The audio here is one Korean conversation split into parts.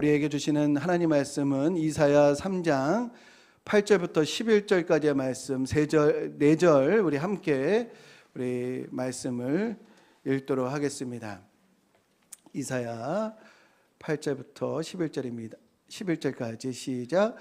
우리에게 주시는 하나님 말씀은 이사야 3장 8절부터 11절까지의 말씀 4절 우리 함께 우리 말씀을 읽도록 하겠습니다. 이사야 8절부터 11절입니다. 11절까지 시작.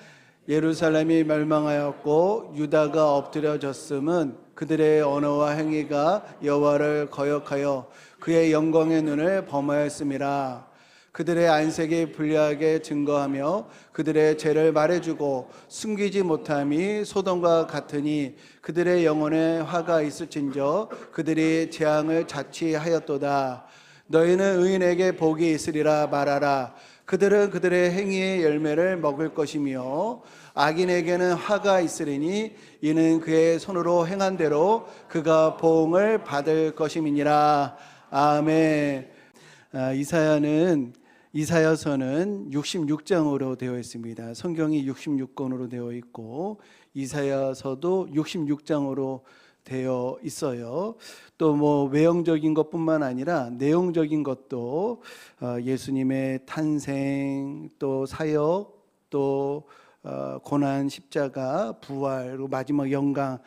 예루살렘이 멸망하였고 유다가 엎드려졌음은 그들의 언어와 행위가 여호와를 거역하여 그의 영광의 눈을 범하였음이라. 그들의 안색이 불리하게 증거하며 그들의 죄를 말해주고 숨기지 못함이 소돔과 같으니 그들의 영혼에 화가 있을진저 그들이 재앙을 자취하였도다. 너희는 의인에게 복이 있으리라 말하라. 그들은 그들의 행위의 열매를 먹을 것이며 악인에게는 화가 있으리니 이는 그의 손으로 행한 대로 그가 보응을 받을 것임이니라. 아멘. 이사야서는 66장으로 되어 있습니다. 성경이 66권으로 되어 있고 이사야서도 66장으로 되어 있어요. 또 외형적인 것뿐만 아니라 내용적인 것도 예수님의 탄생, 또 사역, 또 고난, 십자가, 부활, 그리고 마지막 영광,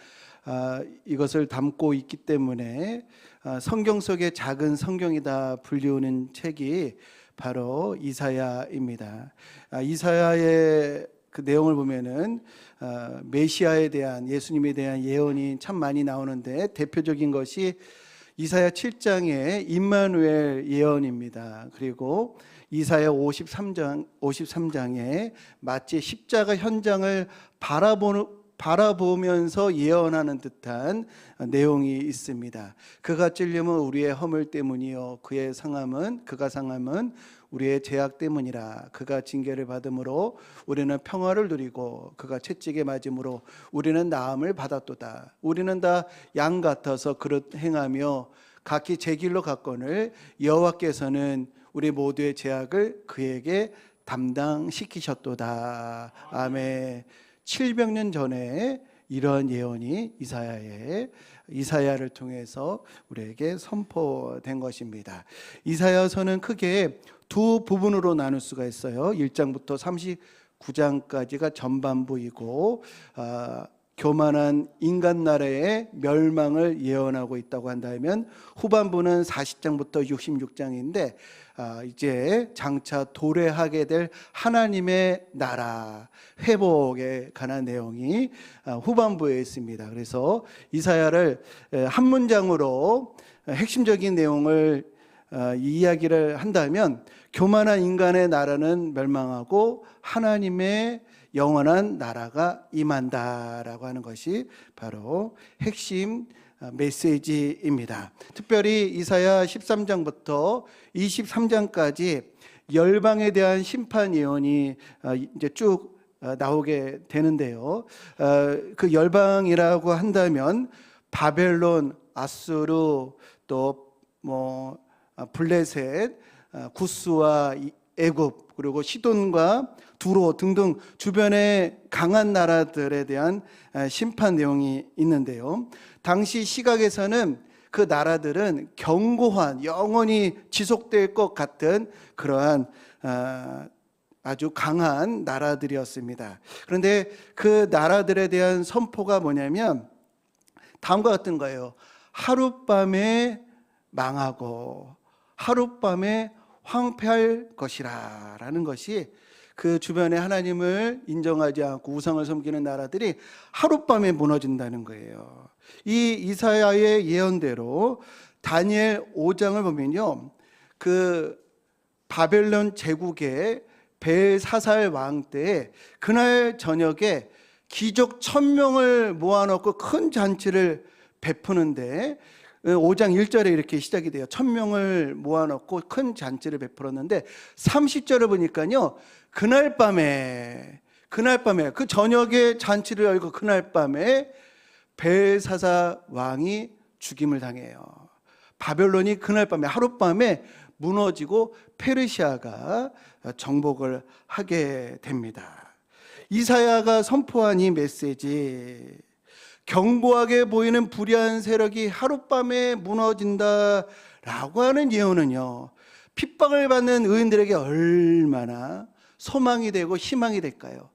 이것을 담고 있기 때문에 성경 속의 작은 성경이다 불리우는 책이 바로 이사야입니다. 이사야의 그 내용을 보면은 메시아에 대한, 예수님에 대한 예언이 참 많이 나오는데 대표적인 것이 이사야 7장의 임마누엘 예언입니다. 그리고 이사야 53장에 마치 십자가 현장을 바라보면서 예언하는 듯한 내용이 있습니다. 그가 찔림은 우리의 허물 때문이요 그가 상함은 우리의 죄악 때문이라. 그가 징계를 받음으로 우리는 평화를 누리고 그가 채찍에 맞음으로 우리는 나음을 받았도다. 우리는 다 양 같아서 그릇 행하며 각기 제 길로 갔거늘 여호와께서는 우리 모두의 죄악을 그에게 담당시키셨도다. 아멘. 700년 전에 이러한 예언이 이사야를 통해서 우리에게 선포된 것입니다. 이사야서는 크게 두 부분으로 나눌 수가 있어요. 1장부터 39장까지가 전반부이고 교만한 인간 나라의 멸망을 예언하고 있다고 한다면 후반부는 40장부터 66장인데 이제 장차 도래하게 될 하나님의 나라 회복에 관한 내용이 후반부에 있습니다. 그래서 이사야를 한 문장으로 핵심적인 내용을 이야기를 한다면 교만한 인간의 나라는 멸망하고 하나님의 영원한 나라가 임한다라고 하는 것이 바로 핵심 메시지입니다. 특별히 이사야 13장부터 23장까지 열방에 대한 심판 예언이 이제 쭉 나오게 되는데요. 그 열방이라고 한다면 바벨론, 아수르, 또 블레셋, 구스와 애굽, 그리고 시돈과 두로 등등 주변의 강한 나라들에 대한 심판 내용이 있는데요. 당시 시각에서는 그 나라들은 견고한, 영원히 지속될 것 같은 그러한 아주 강한 나라들이었습니다. 그런데 그 나라들에 대한 선포가 뭐냐면 다음과 같은 거예요. 하룻밤에 망하고 하룻밤에 황폐할 것이라 라는 것이 그 주변에 하나님을 인정하지 않고 우상을 섬기는 나라들이 하룻밤에 무너진다는 거예요. 이 이사야의 예언대로 다니엘 5장을 보면요, 그 바벨론 제국의 벨사살 왕 때 그날 저녁에 귀족 1000명을 모아놓고 큰 잔치를 베푸는데 5장 1절에 이렇게 시작이 돼요. 1000명을 모아놓고 큰 잔치를 베풀었는데 30절을 보니까요, 그날 밤에 그 저녁에 잔치를 열고 그날 밤에 벨사살 왕이 죽임을 당해요. 바벨론이 그날 밤에 하룻밤에 무너지고 페르시아가 정복을 하게 됩니다. 이사야가 선포한 이 메시지, 견고하게 보이는 불의한 세력이 하룻밤에 무너진다라고 하는 예언은요, 핍박을 받는 의인들에게 얼마나 소망이 되고 희망이 될까요?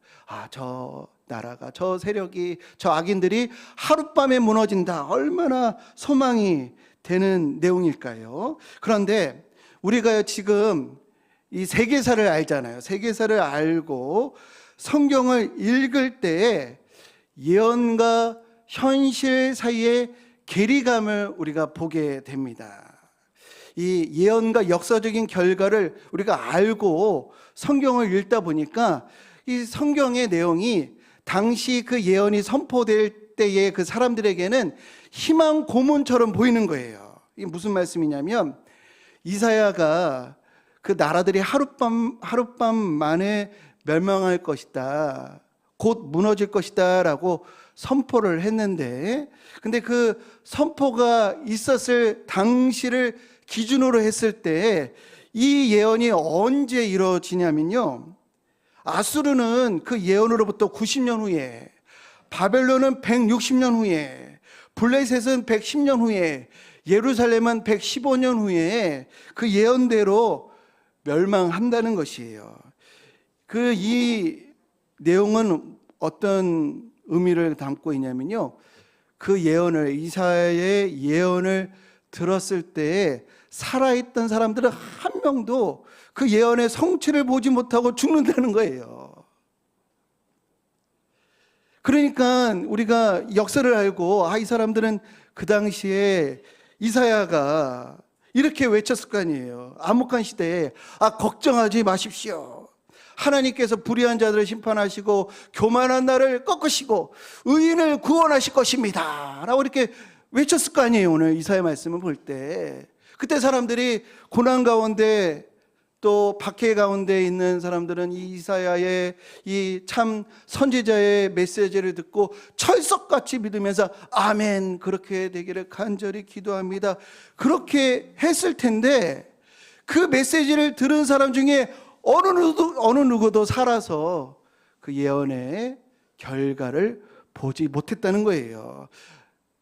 저 나라가, 저 세력이, 저 악인들이 하룻밤에 무너진다. 얼마나 소망이 되는 내용일까요? 그런데 우리가 지금 이 세계사를 알잖아요. 세계사를 알고 성경을 읽을 때 예언과 현실 사이의 괴리감을 우리가 보게 됩니다. 이 예언과 역사적인 결과를 우리가 알고 성경을 읽다 보니까 이 성경의 내용이 당시 그 예언이 선포될 때의 그 사람들에게는 희망 고문처럼 보이는 거예요. 이게 무슨 말씀이냐면 이사야가 그 나라들이 하룻밤 만에 멸망할 것이다, 곧 무너질 것이다 라고 선포를 했는데, 근데 그 선포가 있었을 당시를 기준으로 했을 때 이 예언이 언제 이루어지냐면요, 아수르는 그 예언으로부터 90년 후에, 바벨론은 160년 후에, 블레셋은 110년 후에, 예루살렘은 115년 후에 그 예언대로 멸망한다는 것이에요. 이 내용은 어떤 의미를 담고 있냐면요, 그 예언을, 이사야의 예언을 들었을 때 살아있던 사람들은 한 명도 그 예언의 성취를 보지 못하고 죽는다는 거예요. 그러니까 우리가 역사를 알고 이 사람들은 그 당시에 이사야가 이렇게 외쳤을 거 아니에요. 암흑한 시대에 걱정하지 마십시오. 하나님께서 불의한 자들을 심판하시고 교만한 나를 꺾으시고 의인을 구원하실 것입니다 라고 이렇게 외쳤을 거 아니에요. 오늘 이사야 말씀을 볼 때 그때 사람들이 고난 가운데 또 박해 가운데 있는 사람들은 이 이사야의 이 참 선지자의 메시지를 듣고 철석같이 믿으면서 아멘, 그렇게 되기를 간절히 기도합니다, 그렇게 했을 텐데 그 메시지를 들은 사람 중에 어느 누구도 살아서 그 예언의 결과를 보지 못했다는 거예요.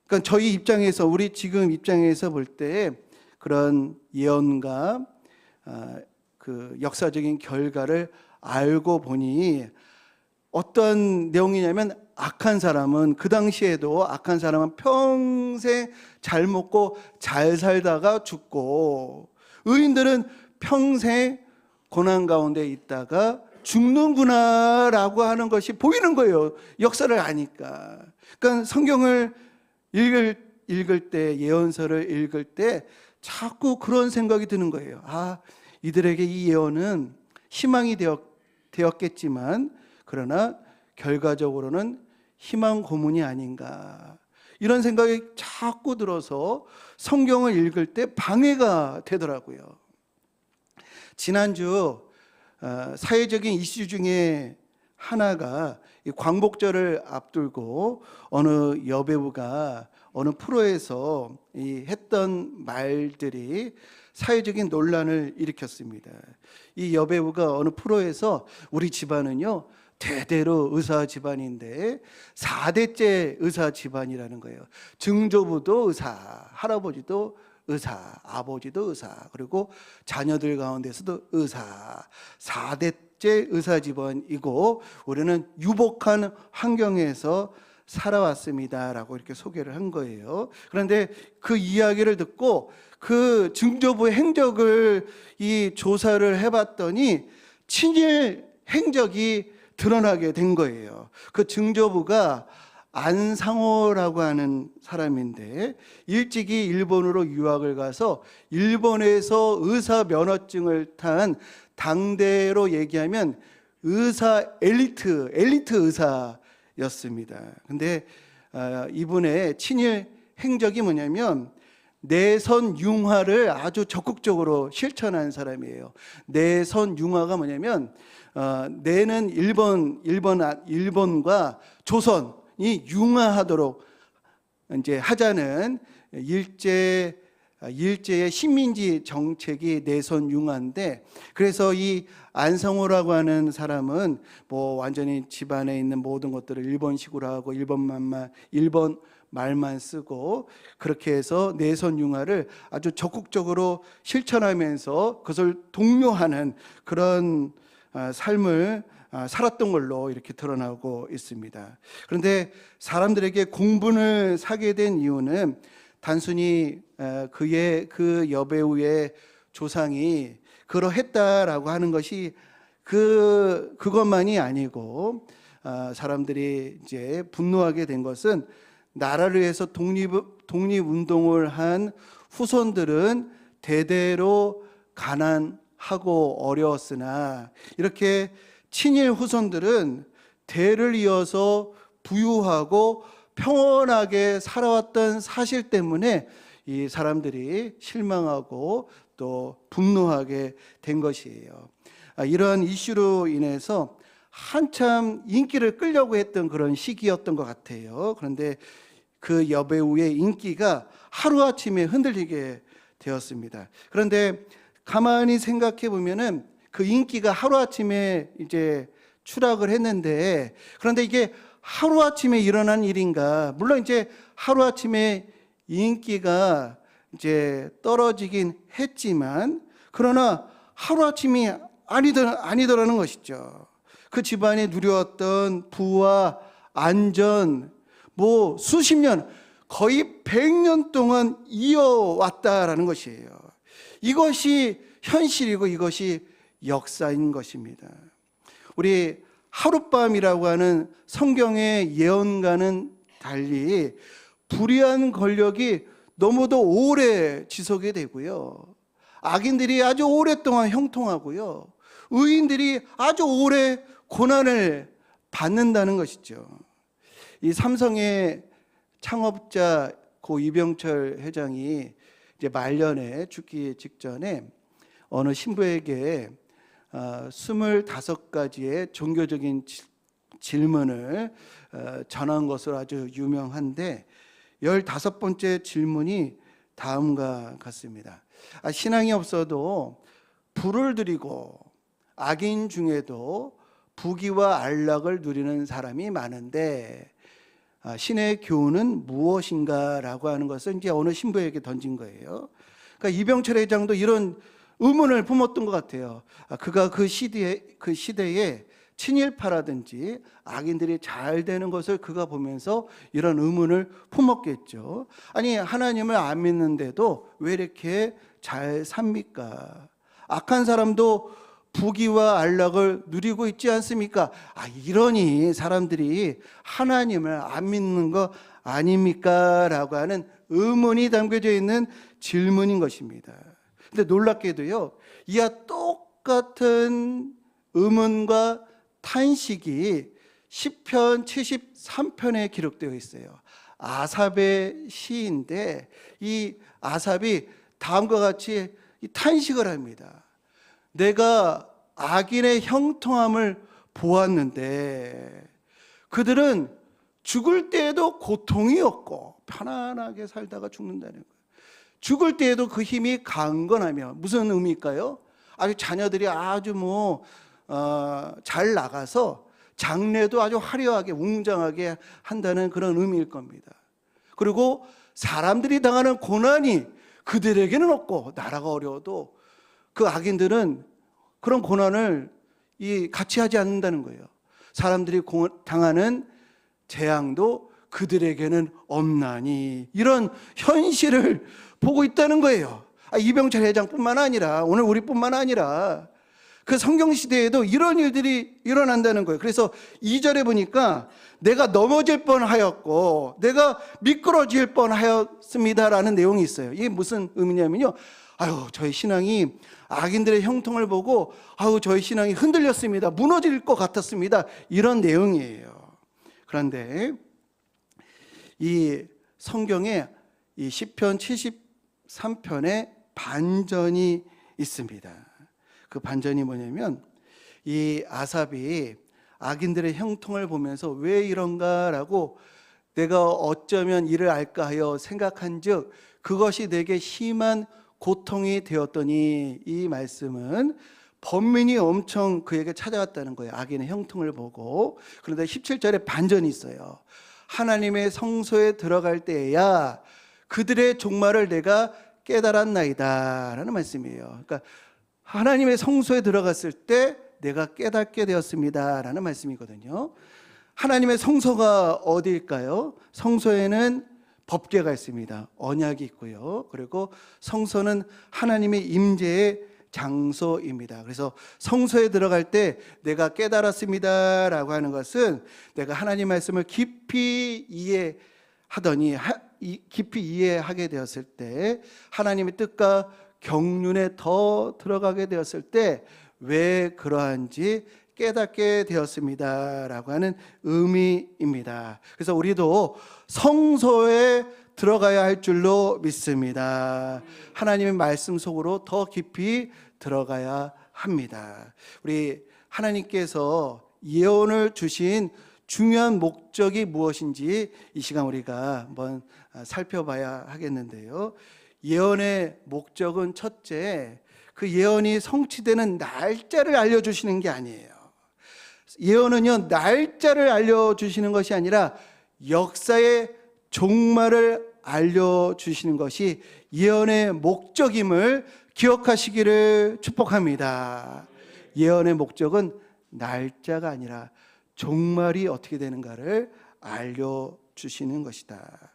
그러니까 저희 입장에서, 우리 지금 입장에서 볼 때 그런 예언과 그 역사적인 결과를 알고 보니 어떤 내용이냐면, 악한 사람은, 그 당시에도 악한 사람은 평생 잘 먹고 잘 살다가 죽고, 의인들은 평생 고난 가운데 있다가 죽는구나 라고 하는 것이 보이는 거예요, 역사를 아니까. 그러니까 성경을 읽을 때, 예언서를 읽을 때 자꾸 그런 생각이 드는 거예요. 이들에게 이 예언은 희망이 되었겠지만 그러나 결과적으로는 희망 고문이 아닌가, 이런 생각이 자꾸 들어서 성경을 읽을 때 방해가 되더라고요. 지난주 사회적인 이슈 중에 하나가 광복절을 앞두고 어느 여배우가 어느 프로에서 했던 말들이 사회적인 논란을 일으켰습니다. 이 여배우가 어느 프로에서 우리 집안은요 대대로 의사 집안인데 4대째 의사 집안이라는 거예요. 증조부도 의사, 할아버지도 의사, 아버지도 의사, 그리고 자녀들 가운데서도 의사, 4대째 의사 집안이고 우리는 유복한 환경에서 살아왔습니다라고 이렇게 소개를 한 거예요. 그런데 그 이야기를 듣고 그 증조부의 행적을 조사를 해봤더니 친일 행적이 드러나게 된 거예요. 그 증조부가 안상호라고 하는 사람인데 일찍이 일본으로 유학을 가서 일본에서 의사 면허증을 탄, 당대로 얘기하면 의사 엘리트 의사였습니다. 근데 이분의 친일 행적이 뭐냐면 내선 융화를 아주 적극적으로 실천한 사람이에요. 내선 융화가 뭐냐면 내는 일본과 조선이 융화하도록 이제 하자는 일제의 식민지 정책이 내선 융화인데, 그래서 이 안성호라고 하는 사람은 완전히 집안에 있는 모든 것들을 일본식으로 하고 일본 말만 쓰고 그렇게 해서 내선 융화를 아주 적극적으로 실천하면서 그것을 독려하는 그런 삶을 살았던 걸로 이렇게 드러나고 있습니다. 그런데 사람들에게 공분을 사게 된 이유는 단순히 그 여배우의 조상이 그러했다라고 하는 것이 그것만이 아니고, 사람들이 이제 분노하게 된 것은 나라를 위해서 독립운동을 한 후손들은 대대로 가난하고 어려웠으나 이렇게 친일 후손들은 대를 이어서 부유하고 평온하게 살아왔던 사실 때문에 이 사람들이 실망하고 또 분노하게 된 것이에요. 이러한 이슈로 인해서 한참 인기를 끌려고 했던 그런 시기였던 것 같아요. 그런데 그 여배우의 인기가 하루아침에 흔들리게 되었습니다. 그런데 가만히 생각해 보면은 그 인기가 하루아침에 이제 추락을 했는데, 그런데 이게 하루아침에 일어난 일인가? 물론 이제 하루아침에 인기가 이제 떨어지긴 했지만, 그러나 하루아침이 아니더라는 것이죠. 그 집안이 누려왔던 부와 안전, 수십 년, 거의 100년 동안 이어왔다라는 것이에요. 이것이 현실이고 이것이 역사인 것입니다. 우리 하룻밤이라고 하는 성경의 예언과는 달리 불의한 권력이 너무도 오래 지속이 되고요, 악인들이 아주 오랫동안 형통하고요, 의인들이 아주 오래 고난을 받는다는 것이죠. 이 삼성의 창업자 고 이병철 회장이 이제 말년에 죽기 직전에 어느 신부에게 25가지의 종교적인 질문을 전한 것으로 아주 유명한데, 15번째 질문이 다음과 같습니다. 신앙이 없어도 불을 드리고 악인 중에도 부귀와 안락을 누리는 사람이 많은데 신의 교훈은 무엇인가? 라고 하는 것을 이제 어느 신부에게 던진 거예요. 그러니까 이병철 회장도 이런 의문을 품었던 것 같아요. 그가 그 시대에 친일파라든지 악인들이 잘 되는 것을 그가 보면서 이런 의문을 품었겠죠. 아니, 하나님을 안 믿는데도 왜 이렇게 잘 삽니까? 악한 사람도 부귀와 안락을 누리고 있지 않습니까? 이러니 사람들이 하나님을 안 믿는 거 아닙니까? 라고 하는 의문이 담겨져 있는 질문인 것입니다. 근데 놀랍게도요, 이와 똑같은 의문과 탄식이 시편 73편에 기록되어 있어요. 아삽의 시인데, 이 아삽이 다음과 같이 탄식을 합니다. 내가 악인의 형통함을 보았는데 그들은 죽을 때에도 고통이 없고 편안하게 살다가 죽는다는 거예요. 죽을 때에도 그 힘이 강건하며, 무슨 의미일까요? 아주 자녀들이 아주 잘 나가서 장래도 아주 화려하게 웅장하게 한다는 그런 의미일 겁니다. 그리고 사람들이 당하는 고난이 그들에게는 없고, 나라가 어려워도 그 악인들은 그런 고난을 같이 하지 않는다는 거예요. 사람들이 당하는 재앙도 그들에게는 없나니, 이런 현실을 보고 있다는 거예요. 이병철 회장뿐만 아니라, 오늘 우리뿐만 아니라 그 성경시대에도 이런 일들이 일어난다는 거예요. 그래서 2절에 보니까 내가 넘어질 뻔하였고 내가 미끄러질 뻔하였습니다라는 내용이 있어요. 이게 무슨 의미냐면요, 저의 신앙이 악인들의 형통을 보고 저의 신앙이 흔들렸습니다, 무너질 것 같았습니다, 이런 내용이에요. 그런데 이 성경에 이 시편 73편에 반전이 있습니다. 그 반전이 뭐냐면, 이 아삽이 악인들의 형통을 보면서 왜 이런가라고 내가 어쩌면 이를 알까 하여 생각한즉 그것이 내게 심한 고통이 되었더니, 이 말씀은 번민이 엄청 그에게 찾아왔다는 거예요. 악인의 형통을 보고. 그런데 17절에 반전이 있어요. 하나님의 성소에 들어갈 때에야 그들의 종말을 내가 깨달았나이다 라는 말씀이에요. 그러니까 하나님의 성소에 들어갔을 때 내가 깨닫게 되었습니다 라는 말씀이거든요. 하나님의 성소가 어디일까요? 성소에는 법궤가 있습니다. 언약이 있고요. 그리고 성소는 하나님의 임재의 장소입니다. 그래서 성소에 들어갈 때 내가 깨달았습니다 라고 하는 것은 내가 하나님 말씀을 깊이 이해하게 되었을 때, 하나님의 뜻과 경륜에 더 들어가게 되었을 때 왜 그러한지 깨닫게 되었습니다 라고 하는 의미입니다. 그래서 우리도 성소에 들어가야 할 줄로 믿습니다. 하나님의 말씀 속으로 더 깊이 들어가야 합니다. 우리 하나님께서 예언을 주신 중요한 목적이 무엇인지 이 시간 우리가 한번 살펴봐야 하겠는데요. 예언의 목적은 첫째, 그 예언이 성취되는 날짜를 알려주시는 게 아니에요. 예언은요, 날짜를 알려주시는 것이 아니라 역사의 종말을 알려주시는 것이 예언의 목적임을 기억하시기를 축복합니다. 예언의 목적은 날짜가 아니라 종말이 어떻게 되는가를 알려주시는 것이다.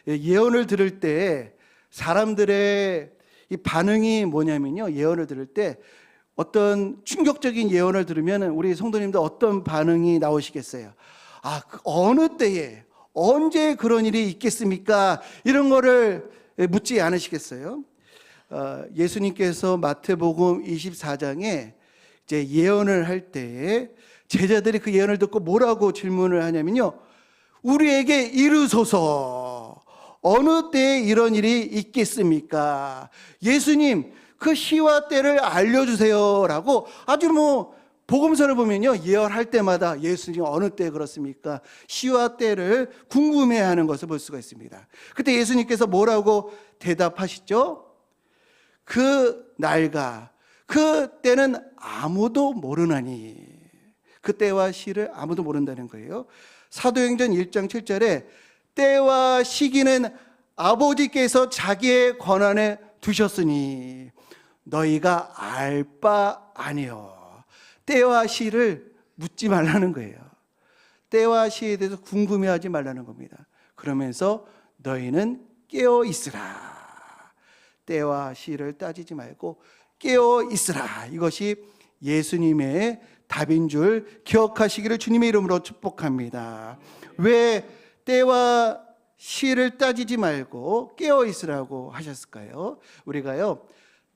예언을 들을 때 사람들의 이 반응이 뭐냐면요, 예언을 들을 때 어떤 충격적인 예언을 들으면 우리 성도님들 어떤 반응이 나오시겠어요? 어느 때에 언제 그런 일이 있겠습니까? 이런 거를 묻지 않으시겠어요? 예수님께서 마태복음 24장에 이제 예언을 할 때에 제자들이 그 예언을 듣고 뭐라고 질문을 하냐면요, 우리에게 이르소서, 어느 때에 이런 일이 있겠습니까? 예수님, 그 시와 때를 알려주세요 라고 아주 복음서를 보면요, 예언할 때마다 예수님 어느 때에 그렇습니까? 시와 때를 궁금해하는 것을 볼 수가 있습니다. 그때 예수님께서 뭐라고 대답하시죠? 그 날과 그 때는 아무도 모르나니, 그 때와 시를 아무도 모른다는 거예요. 사도행전 1장 7절에 때와 시기는 아버지께서 자기의 권한에 두셨으니 너희가 알 바 아니요. 때와 시를 묻지 말라는 거예요. 때와 시에 대해서 궁금해하지 말라는 겁니다. 그러면서 너희는 깨어 있으라. 때와 시를 따지지 말고 깨어 있으라. 이것이 예수님의 답인 줄 기억하시기를 주님의 이름으로 축복합니다. 왜 때와 시를 따지지 말고 깨어 있으라고 하셨을까요? 우리가요,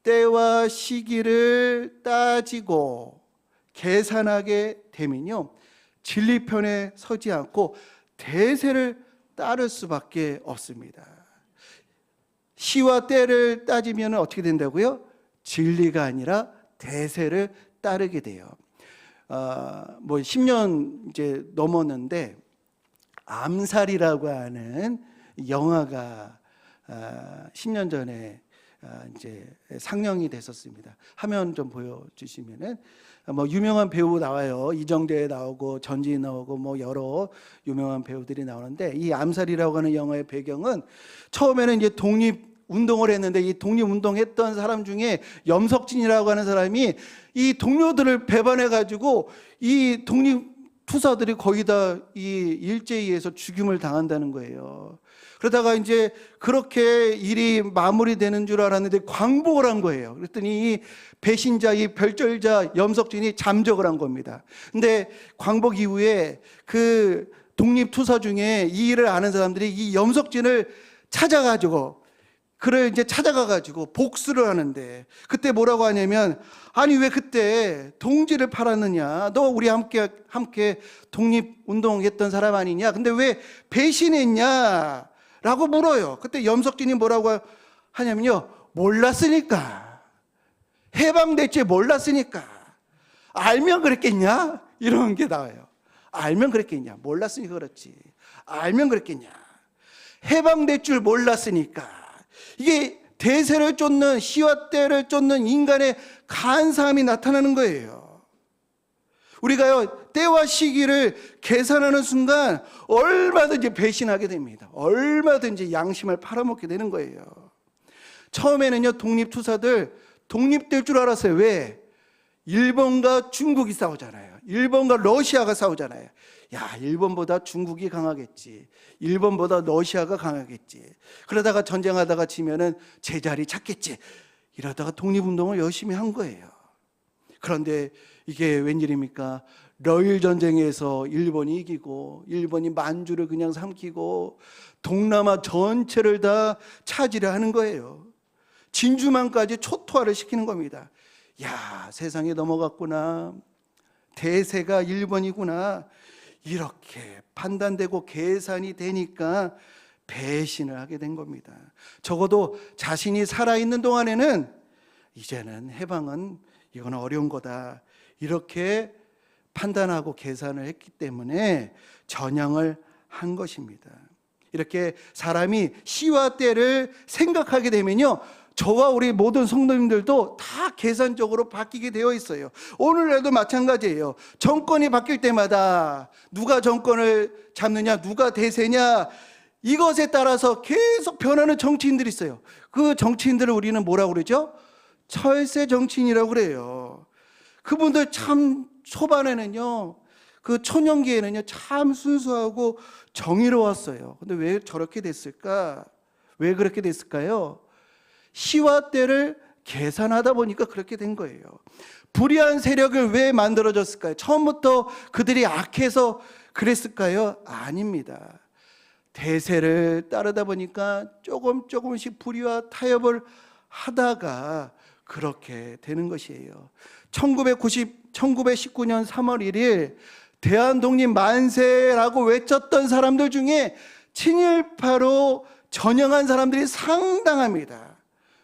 때와 시기를 따지고 계산하게 되면요, 진리편에 서지 않고 대세를 따를 수밖에 없습니다. 시와 때를 따지면 어떻게 된다고요? 진리가 아니라 대세를 따르게 돼요. 10년 이제 넘었는데 암살이라고 하는 영화가 10년 전에 이제 상영이 됐었습니다. 화면 좀 보여주시면은 유명한 배우 나와요. 이정재 나오고 전지희 나오고 여러 유명한 배우들이 나오는데, 이 암살이라고 하는 영화의 배경은 처음에는 이제 독립 운동을 했는데, 이 독립운동했던 사람 중에 염석진이라고 하는 사람이 이 동료들을 배반해 가지고 이 독립 투사들이 거의 다 이 일제히에서 죽임을 당한다는 거예요. 그러다가 이제 그렇게 일이 마무리되는 줄 알았는데 광복을 한 거예요. 그랬더니 이 배신자, 이 별절자 염석진이 잠적을 한 겁니다. 근데 광복 이후에 그 독립 투사 중에 이 일을 아는 사람들이 이 염석진을 찾아가지고 그를 이제 찾아가가지고 복수를 하는데, 그때 뭐라고 하냐면, 아니 왜 그때 동지를 팔았느냐? 너 우리 함께 독립운동했던 사람 아니냐? 근데 왜 배신했냐? 라고 물어요. 그때 염석진이 뭐라고 하냐면요, 몰랐으니까. 해방됐지 몰랐으니까. 알면 그랬겠냐? 이런 게 나와요. 알면 그랬겠냐? 몰랐으니까 그렇지. 알면 그랬겠냐? 해방될 줄 몰랐으니까. 이게 대세를 쫓는, 시와 때를 쫓는 인간의 간사함이 나타나는 거예요. 우리가요, 때와 시기를 계산하는 순간 얼마든지 배신하게 됩니다. 얼마든지 양심을 팔아먹게 되는 거예요. 처음에는요, 독립투사들 독립될 줄 알았어요. 왜? 일본과 중국이 싸우잖아요. 일본과 러시아가 싸우잖아요. 야, 일본보다 중국이 강하겠지. 일본보다 러시아가 강하겠지. 그러다가 전쟁하다가 지면은 제자리 찾겠지. 이러다가 독립운동을 열심히 한 거예요. 그런데 이게 웬일입니까? 러일 전쟁에서 일본이 이기고 일본이 만주를 그냥 삼키고 동남아 전체를 다 차지를 하는 거예요. 진주만까지 초토화를 시키는 겁니다. 야, 세상에 넘어갔구나. 대세가 일본이구나. 이렇게 판단되고 계산이 되니까 배신을 하게 된 겁니다. 적어도 자신이 살아있는 동안에는 이제는 해방은 이건 어려운 거다. 이렇게 판단하고 계산을 했기 때문에 전향을 한 것입니다. 이렇게 사람이 시와 때를 생각하게 되면요, 저와 우리 모든 성도님들도 다 계산적으로 바뀌게 되어 있어요. 오늘날도 마찬가지예요. 정권이 바뀔 때마다 누가 정권을 잡느냐, 누가 대세냐, 이것에 따라서 계속 변하는 정치인들이 있어요. 그 정치인들을 우리는 뭐라고 그러죠? 철새 정치인이라고 그래요. 그분들 참 초반에는요, 그 초년기에는요 참 순수하고 정의로웠어요. 근데 왜 저렇게 됐을까? 왜 그렇게 됐을까요? 시와 때를 계산하다 보니까 그렇게 된 거예요. 불의한 세력을 왜 만들어졌을까요? 처음부터 그들이 악해서 그랬을까요? 아닙니다. 대세를 따르다 보니까 조금씩 불의와 타협을 하다가 그렇게 되는 것이에요. 1919년 3월 1일 대한독립 만세라고 외쳤던 사람들 중에 친일파로 전향한 사람들이 상당합니다.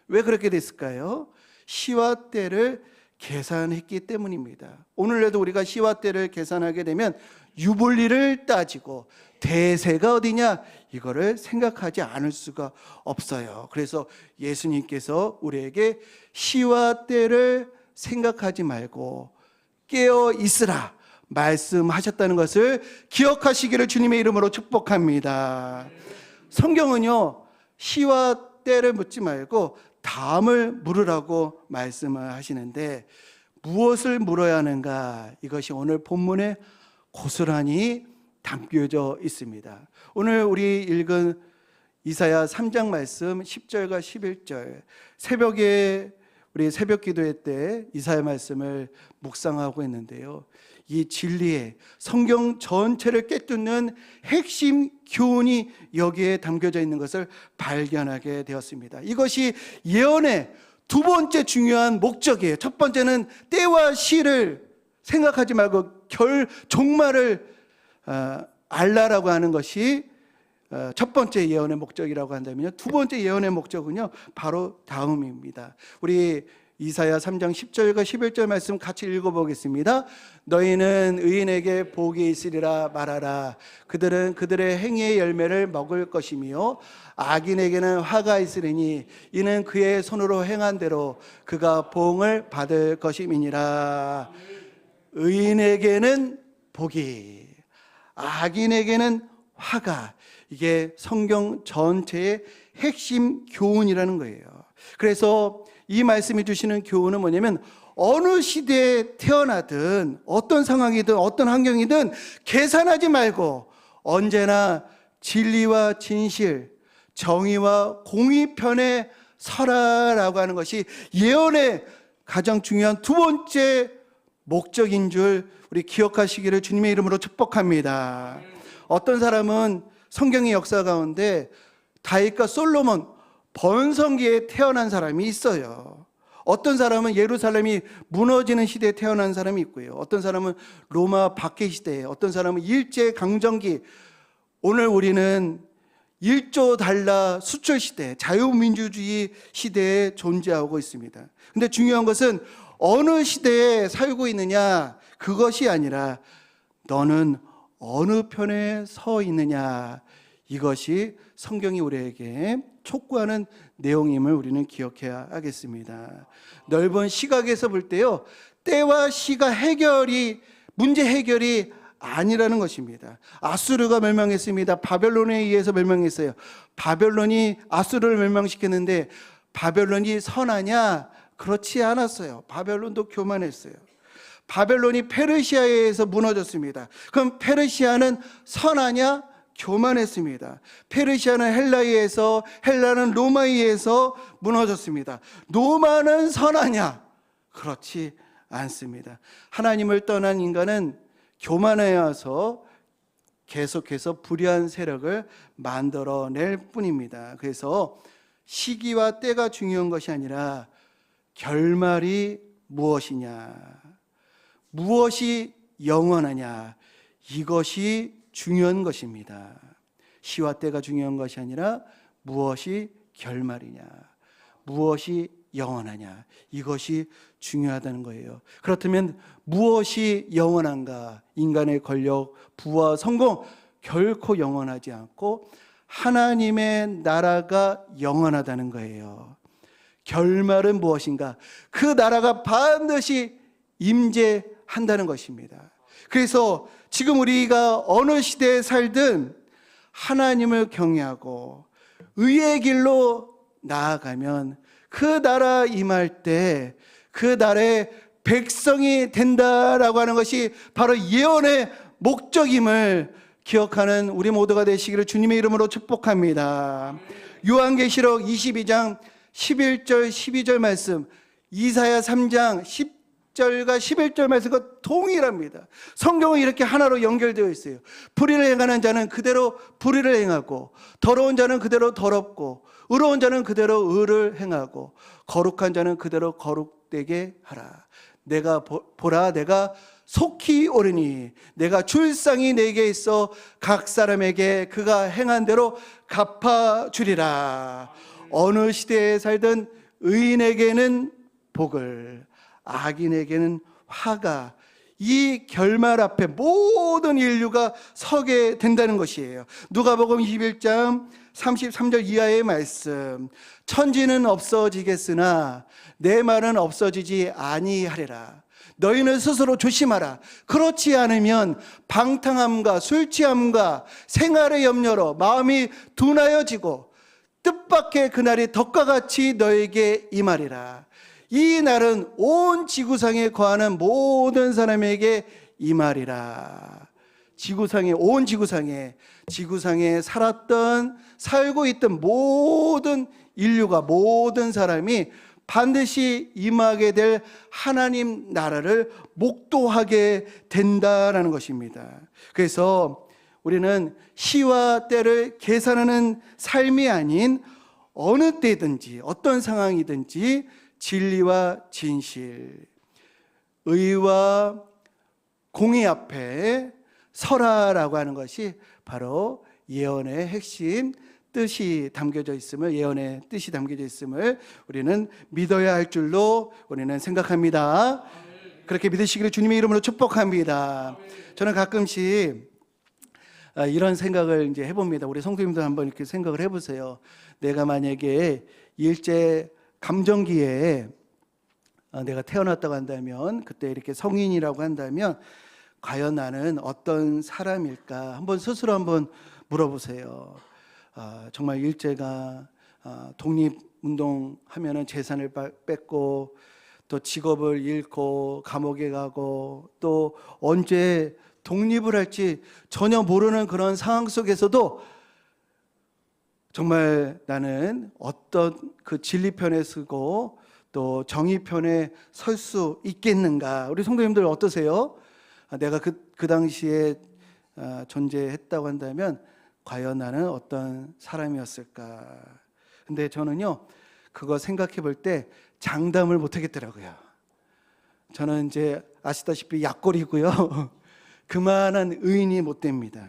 왜 그렇게 됐을까요? 시와 때를 계산했기 때문입니다. 오늘날도 우리가 시와 때를 계산하게 되면 유불리를 따지고 대세가 어디냐, 이거를 생각하지 않을 수가 없어요. 그래서 예수님께서 우리에게 시와 때를 생각하지 말고 깨어 있으라 말씀하셨다는 것을 기억하시기를 주님의 이름으로 축복합니다. 성경은요, 시와 때를 묻지 말고 다음을 물으라고 말씀을 하시는데, 무엇을 물어야 하는가, 이것이 오늘 본문에 고스란히 담겨져 있습니다. 오늘 우리 읽은 이사야 3장 말씀 10절과 11절, 새벽에 우리 새벽 기도회 때 이사야 말씀을 묵상하고 있는데요, 이 진리의 성경 전체를 깨뚫는 핵심 교훈이 여기에 담겨져 있는 것을 발견하게 되었습니다. 이것이 예언의 두 번째 중요한 목적이에요. 첫 번째는 때와 시를 생각하지 말고 종말을 알라라고 하는 것이 첫 번째 예언의 목적이라고 한다면요, 두 번째 예언의 목적은요 바로 다음입니다. 우리 이사야 3장 10절과 11절 말씀 같이 읽어보겠습니다. 너희는 의인에게 복이 있으리라 말하라. 그들은 그들의 행위의 열매를 먹을 것이며 악인에게는 화가 있으리니 이는 그의 손으로 행한 대로 그가 보응을 받을 것임이니라. 의인에게는 복이, 악인에게는 화가, 이게 성경 전체의 핵심 교훈이라는 거예요. 그래서 이 말씀이 주시는 교훈은 뭐냐면, 어느 시대에 태어나든 어떤 상황이든 어떤 환경이든 계산하지 말고 언제나 진리와 진실, 정의와 공의 편에 서라라고 하는 것이 예언의 가장 중요한 두 번째 목적인 줄 우리 기억하시기를 주님의 이름으로 축복합니다. 어떤 사람은 성경의 역사 가운데 다윗과 솔로몬 번성기에 태어난 사람이 있어요. 어떤 사람은 예루살렘이 무너지는 시대에 태어난 사람이 있고요, 어떤 사람은 로마 박해 시대에, 어떤 사람은 일제강점기, 오늘 우리는 일조 달러 수출 시대, 자유민주주의 시대에 존재하고 있습니다. 근데 중요한 것은 어느 시대에 살고 있느냐, 그것이 아니라 너는 어느 편에 서 있느냐, 이것이 성경이 우리에게 촉구하는 내용임을 우리는 기억해야 하겠습니다. 넓은 시각에서 볼 때요, 때와 시가 문제 해결이 아니라는 것입니다. 아수르가 멸망했습니다. 바벨론에 의해서 멸망했어요. 바벨론이 아수르를 멸망시켰는데 바벨론이 선하냐? 그렇지 않았어요. 바벨론도 교만했어요. 바벨론이 페르시아에 의해서 무너졌습니다. 그럼 페르시아는 선하냐? 교만했습니다. 페르시아는 헬라에 의해서, 헬라는 로마에 의해서 무너졌습니다. 로마는 선하냐? 그렇지 않습니다. 하나님을 떠난 인간은 교만해와서 계속해서 불의한 세력을 만들어낼 뿐입니다. 그래서 시기와 때가 중요한 것이 아니라 결말이 무엇이냐, 무엇이 영원하냐, 이것이 중요한 것입니다. 시와 때가 중요한 것이 아니라 무엇이 결말이냐, 무엇이 영원하냐, 이것이 중요하다는 거예요. 그렇다면 무엇이 영원한가? 인간의 권력, 부와 성공 결코 영원하지 않고 하나님의 나라가 영원하다는 거예요. 결말은 무엇인가? 그 나라가 반드시 임재한다는 것입니다. 그래서 지금 우리가 어느 시대에 살든 하나님을 경외하고 의의 길로 나아가면 그 나라 임할 때 그 나라의 백성이 된다라고 하는 것이 바로 예언의 목적임을 기억하는 우리 모두가 되시기를 주님의 이름으로 축복합니다. 요한계시록 22장 11절 12절 말씀, 이사야 3장 10절과 11절 말씀과 동일합니다. 성경은 이렇게 하나로 연결되어 있어요. 불의를 행하는 자는 그대로 불의를 행하고, 더러운 자는 그대로 더럽고, 의로운 자는 그대로 의를 행하고, 거룩한 자는 그대로 거룩되게 하라. 내가 보라, 내가 속히 오르니 내가 줄상이 내게 있어 각 사람에게 그가 행한 대로 갚아주리라. 어느 시대에 살든 의인에게는 복을, 악인에게는 화가, 이 결말 앞에 모든 인류가 서게 된다는 것이에요. 누가복음 21장 33절 이하의 말씀, 천지는 없어지겠으나 내 말은 없어지지 아니하리라. 너희는 스스로 조심하라. 그렇지 않으면 방탕함과 술 취함과 생활의 염려로 마음이 둔하여지고 뜻밖의 그날이 덕과 같이 너에게 임하리라. 이 날은 온 지구상에 거하는 모든 사람에게 임하리라. 지구상에, 온 지구상에 살았던, 살고 있던 모든 인류가, 모든 사람이 반드시 임하게 될 하나님 나라를 목도하게 된다라는 것입니다. 그래서 우리는 시와 때를 계산하는 삶이 아닌 어느 때든지 어떤 상황이든지 진리와 진실, 의와 공의 앞에 서라라고 하는 것이 바로 예언의 핵심 뜻이 담겨져 있음을, 예언의 뜻이 담겨져 있음을 우리는 믿어야 할 줄로 우리는 생각합니다. 그렇게 믿으시기를 주님의 이름으로 축복합니다. 저는 가끔씩 이런 생각을 이제 해봅니다. 우리 성도님들 한번 이렇게 생각을 해보세요. 내가 만약에 일제 감정기에 내가 태어났다고 한다면, 그때 이렇게 성인이라고 한다면 과연 나는 어떤 사람일까? 한번 스스로 한번 물어보세요. 정말 일제가 독립운동하면은 재산을 뺏고 또 직업을 잃고 감옥에 가고 또 언제 독립을 할지 전혀 모르는 그런 상황 속에서도 정말 나는 어떤 그 진리 편에 서고 또 정의 편에 설 수 있겠는가? 우리 성도님들 어떠세요? 내가 그 당시에 존재했다고 한다면 과연 나는 어떤 사람이었을까? 근데 저는요, 그거 생각해 볼 때 장담을 못 하겠더라고요. 저는 이제 아시다시피 약골이고요. 그만한 의인이 못 됩니다.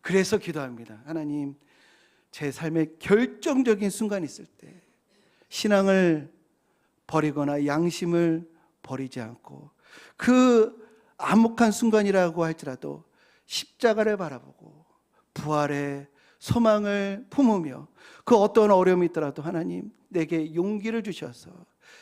그래서 기도합니다. 하나님, 제 삶의 결정적인 순간이 있을 때 신앙을 버리거나 양심을 버리지 않고 그 암묵한 순간이라고 할지라도 십자가를 바라보고 부활의 소망을 품으며 그 어떤 어려움이 있더라도 하나님 내게 용기를 주셔서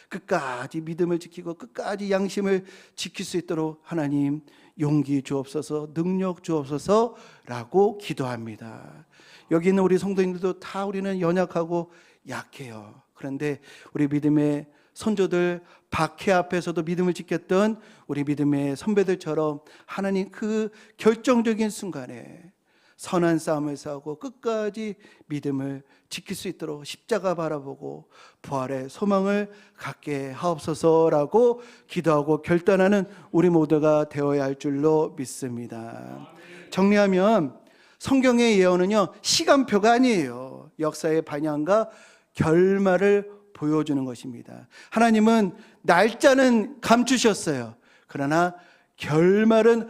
끝까지 믿음을 지키고 끝까지 양심을 지킬 수 있도록 하나님 용기 주옵소서, 능력 주옵소서라고 기도합니다. 여기 있는 우리 성도님들도 다 우리는 연약하고 약해요. 그런데 우리 믿음의 선조들 박해 앞에서도 믿음을 지켰던 우리 믿음의 선배들처럼 하나님 그 결정적인 순간에 선한 싸움을 싸우고 끝까지 믿음을 지킬 수 있도록 십자가 바라보고 부활의 소망을 갖게 하옵소서라고 기도하고 결단하는 우리 모두가 되어야 할 줄로 믿습니다. 정리하면 성경의 예언은요, 시간표가 아니에요. 역사의 방향과 결말을 보여주는 것입니다. 하나님은 날짜는 감추셨어요. 그러나 결말은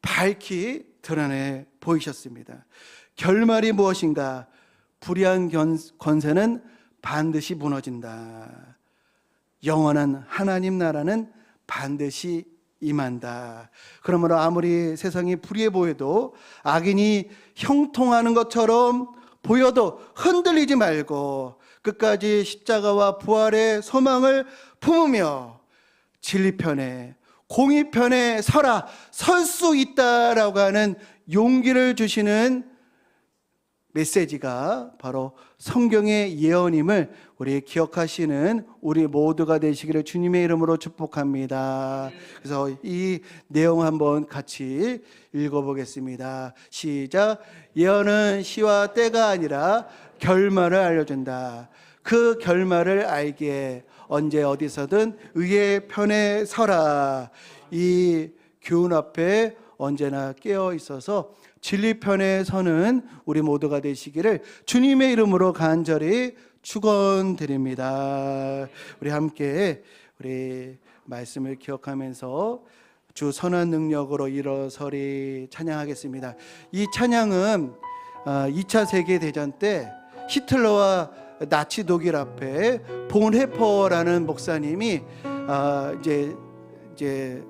밝히 드러내 보이셨습니다. 결말이 무엇인가? 불의한 권세는 반드시 무너진다. 영원한 하나님 나라는 반드시 임한다. 그러므로 아무리 세상이 불의해 보여도, 악인이 형통하는 것처럼 보여도 흔들리지 말고 끝까지 십자가와 부활의 소망을 품으며 진리편에, 공의편에 설 수 있다라고 하는 용기를 주시는 메시지가 바로 성경의 예언임을 우리 기억하시는 우리 모두가 되시기를 주님의 이름으로 축복합니다. 그래서 이 내용 한번 같이 읽어보겠습니다. 시작. 예언은 시와 때가 아니라 결말을 알려준다. 그 결말을 알기에 언제 어디서든 의의 편에 서라. 이 교훈 앞에 언제나 깨어 있어서 진리 편에 서는 우리 모두가 되시기를 주님의 이름으로 간절히 축원드립니다. 우리 함께 우리 말씀을 기억하면서 주 선한 능력으로 일어서리 찬양하겠습니다. 이 찬양은 2차 세계대전 때 히틀러와 나치 독일 앞에 본헤퍼라는 목사님이 이제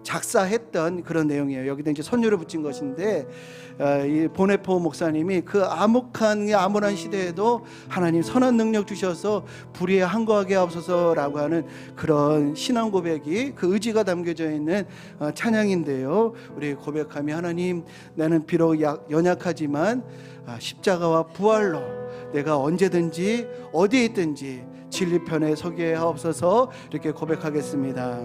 작사했던 그런 내용이에요. 여기다 이제 선율을 붙인 것인데, 이 본헤퍼 목사님이 그 암울한 시대에도 하나님 선한 능력 주셔서 불의에 항거하게 하옵소서라고 하는 그런 신앙 고백이, 그 의지가 담겨져 있는 찬양인데요. 우리 고백하며, 하나님, 나는 비록 연약하지만 십자가와 부활로 내가 언제든지 어디에 있든지 진리편에 서게 하옵소서, 이렇게 고백하겠습니다.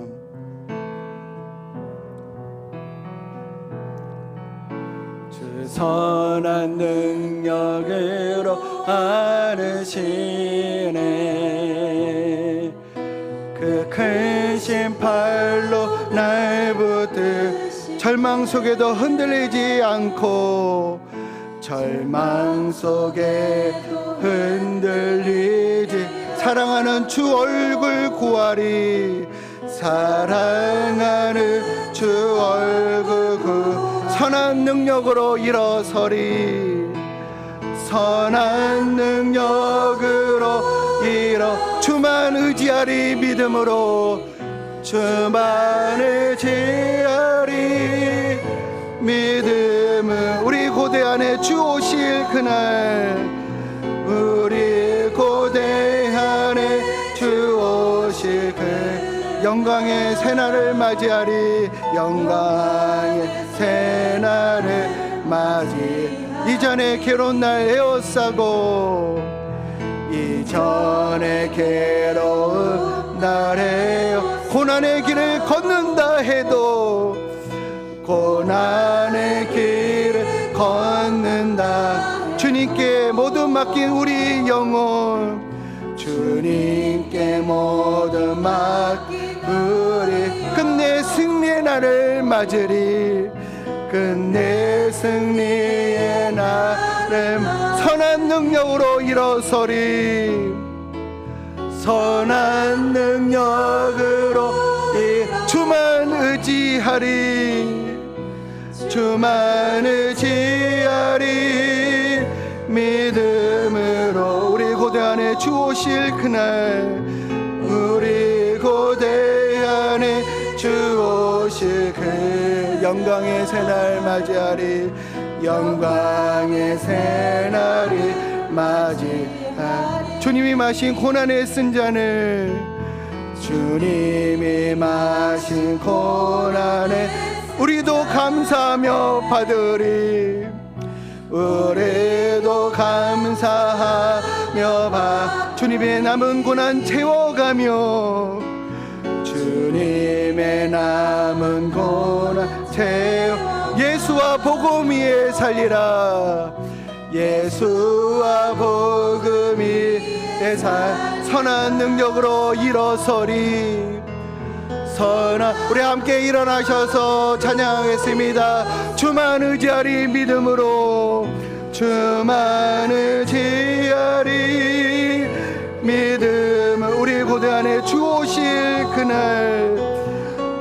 주 선한 능력으로 안으시네. 그 크신 팔로 날 붙들, 절망 속에도 흔들리지 않고, 절망 속에 흔들리지, 사랑하는 주 얼굴 구하리. 사랑하는 주 얼굴 선한 능력으로 일어서리. 선한 능력으로 주만 의지하리. 믿음으로 주만 의지하리. 믿음은 우리 고대 안에 주 오실 그날, 우리 고대 안에 주 오실 그 영광의 새날을 맞이하리. 영광의 새날을 맞이, 이전에 괴로운 날 에워싸고, 이전에 괴로운 날에요 고난의 길을 걷는다 해도, 고난의 길을 걷는다. 주님께 모두 맡긴 우리 영혼, 주님께 모두 맡긴 우리, 끝내 승리의 날을 맞으리. 끝내 승리의 날을 선한 능력으로 일어서리. 선한 능력으로 주만 의지하리. 주만 의지하리. 믿음으로 우리 고대 안에 주 오실 그날, 우리 고대 안에 주 오실 그 영광의 새날 맞이하리. 영광의 새날이 맞이하리. 주님이 마신 고난의 쓴 잔을, 주님이 마신 고난에 우리도 감사하며 받으리. 우리도 감사하며 주님의 남은 고난 채워가며 주님의 남은 고난 채워 예수와 복음 위에 살리라. 예수와 복음 위에 선한 능력으로 일어서리. 우리 함께 일어나셔서 찬양하겠습니다. 주만 의지하리 믿음으로 주만 의지하리 믿음. 우리 고대 안에 주 오실 그날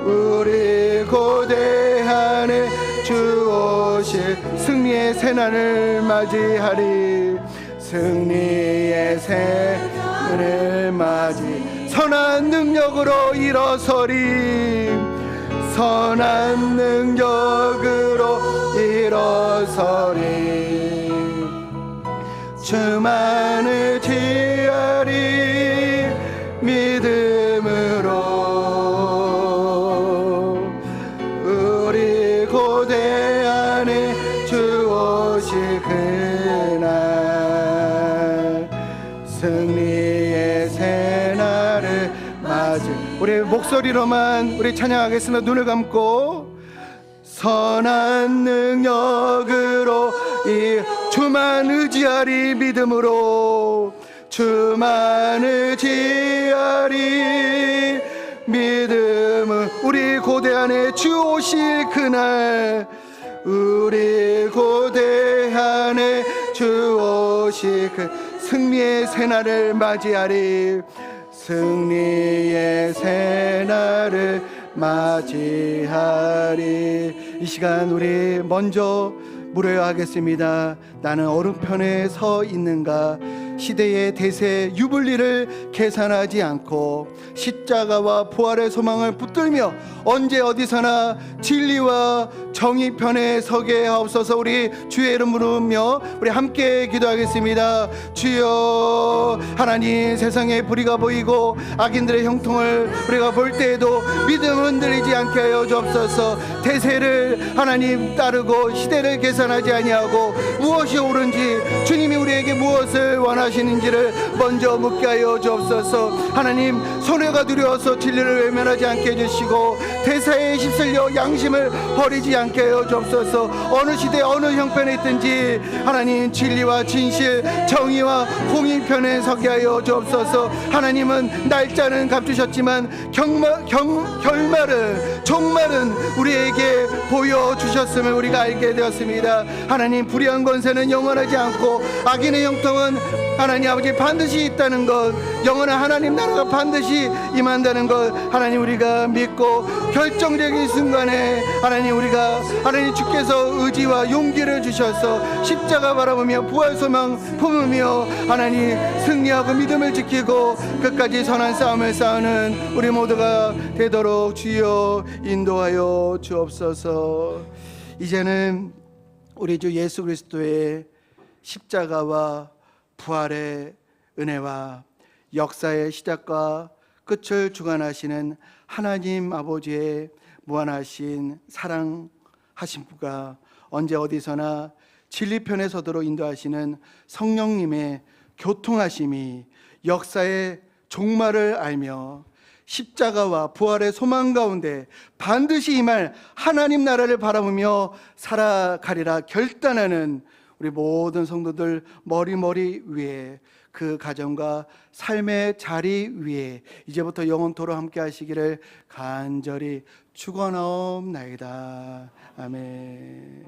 우리 고대 안에 주 오실 승리의 새날을 맞이하리. 승리의 새날을 맞이 선한 능력으로 일어서리. 선한 능력으로 일어서리. 주만 의지하리 믿음으로 우리 고대 안에 주 오실 그날 승리의 새날을 맞이. 우리 목소리로만 우리 찬양하겠습니다. 눈을 감고 선한 능력으로 주만 의지하리 믿음으로 주만 의지하리 믿음은 우리 고대 안에 주 오실 그날 우리 고대 안에 주 오실 그 승리의 새날을 맞이하리. 승리의 새날을 맞이하리. 이 시간 우리 먼저 물어야 하겠습니다. 나는 어느 편에 서 있는가? 시대의 대세 유불리를 계산하지 않고 십자가와 부활의 소망을 붙들며 언제 어디서나 진리와 정의 편에 서게 하옵소서. 우리 주의 이름 부르며 우리 함께 기도하겠습니다. 주여, 하나님, 세상에 불의가 보이고 악인들의 형통을 우리가 볼 때에도 믿음 흔들리지 않게 하여 주옵소서. 대세를 하나님 따르고 시대를 계산하지 아니하고 무엇이 옳은지 주님이 우리에게 무엇을 원하시는지를 먼저 묻게 하여 주옵소서. 하나님, 손해가 두려워서 진리를 외면하지 않게 해주시고 대사에 휩쓸려 양심을 버리지 않게 하여 주옵소서. 어느 시대 어느 형편에 있든지 하나님 진리와 진실 정의와 공의편에 서게 하여 주옵소서. 하나님은 날짜는 값주셨지만 결말은 종말은 우리에게 보여주셨음을 우리가 알게 되었습니다. 하나님, 불의한 권세는 영원하지 않고 악인의 형통은 하나님 아버지 반드시 있다는 것, 영원한 하나님 나라가 반드시 임한다는 것 하나님 우리가 믿고 결정적인 순간에 하나님 우리가 하나님 주께서 의지와 용기를 주셔서 십자가 바라보며 부활 소망 품으며 하나님 승리하고 믿음을 지키고 끝까지 선한 싸움을 싸우는 우리 모두가 되도록 주여 인도하여 주옵소서. 이제는 우리 주 예수 그리스도의 십자가와 부활의 은혜와 역사의 시작과 끝을 주관하시는 하나님 아버지의 무한하신 사랑하심과 언제 어디서나 진리편에 서도록 인도하시는 성령님의 교통하심이 역사의 종말을 알며 십자가와 부활의 소망 가운데 반드시 임할 하나님 나라를 바라보며 살아가리라 결단하는 우리 모든 성도들 머리 위에 그 가정과 삶의 자리 위에 이제부터 영원토록 함께 하시기를 간절히 축원하옵나이다. 아멘.